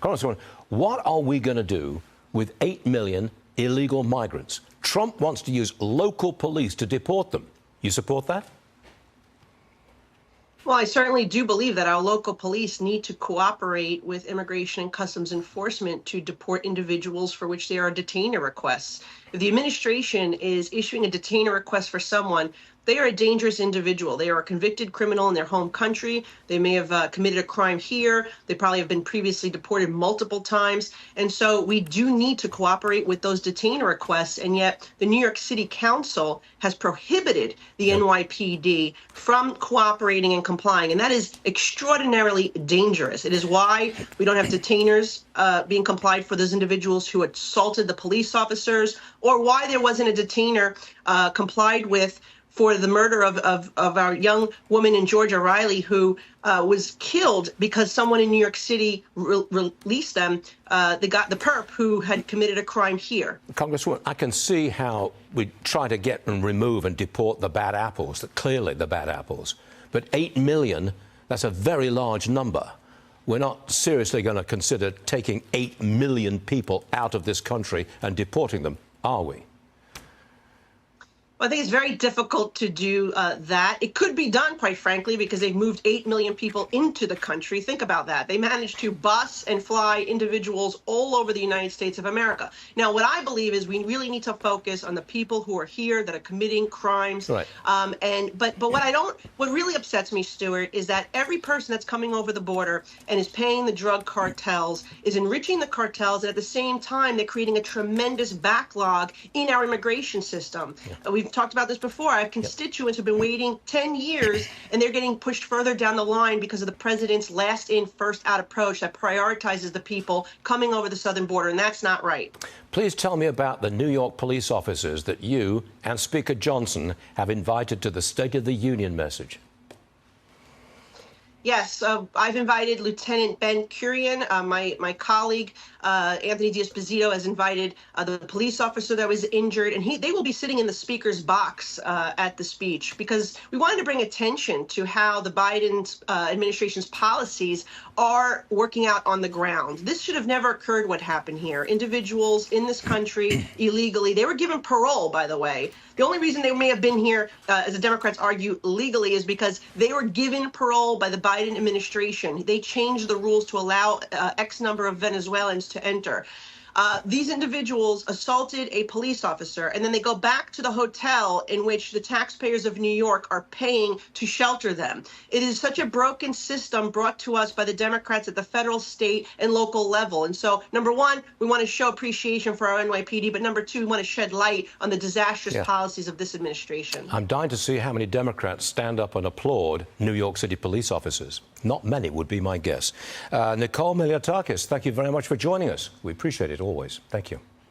Congresswoman, what are we going to do with 8 million illegal migrants? Trump wants to use local police to deport them. You support that? Well, I certainly do believe that our local police need to cooperate with Immigration and Customs Enforcement to deport individuals for which there are detainer requests. If the administration is issuing a detainer request for someone, they are a dangerous individual. They are a convicted criminal in their home country. They may have committed a crime here. They probably have been previously deported multiple times. And so we do need to cooperate with those detainer requests. And yet the New York City Council has prohibited the NYPD from cooperating and complying. And that is extraordinarily dangerous. It is why we don't have detainers being complied for those individuals who assaulted the police officers, or why there wasn't a detainer complied with for the murder of our young woman in Georgia, Riley, who was killed because someone in New York City released them, the perp who had committed a crime here. Congresswoman, I can see how we try to get and remove and deport the bad apples, clearly the bad apples. But 8 million, that's a very large number. We're not seriously going to consider taking 8 million people out of this country and deporting them, are we? I think it's very difficult to do that. It could be done, quite frankly, because they've moved 8 million people into the country. Think about that. They managed to bus and fly individuals all over the United States of America. Now, what I believe is we really need to focus on the people who are here that are committing crimes. Right. But what really upsets me, Stuart, is that every person that's coming over the border and is paying the drug cartels is enriching the cartels, and at the same time, they're creating a tremendous backlog in our immigration system. Yeah. We've talked about this before. I have constituents who've been waiting 10 years, and they're getting pushed further down the line because of the president's last in, first out approach that prioritizes the people coming over the southern border, and that's not right. Please tell me about the New York police officers that you and Speaker Johnson have invited to the State of the Union message. Yes, I've invited Lieutenant Ben Curian, my colleague, Anthony D'Esposito has invited the police officer that was injured, and they will be sitting in the speaker's box at the speech, because we wanted to bring attention to how the Biden administration's policies are working out on the ground. This should have never occurred, what happened here. Individuals in this country illegally, they were given parole, by the way. The only reason they may have been here, as the Democrats argue, legally is because they were given parole by the Biden administration. They changed the rules to allow X number of Venezuelans to enter. These individuals assaulted a police officer, and then they go back to the hotel in which the taxpayers of New York are paying to shelter them. It is such a broken system brought to us by the Democrats at the federal, state, and local level. And so, number one, we want to show appreciation for our NYPD, but number two, we want to shed light on the disastrous policies of this administration. I'm dying to see how many Democrats stand up and applaud New York City police officers. Not many would be my guess. Nicole Malliotakis, thank you very much for joining us. We appreciate it always. Thank you.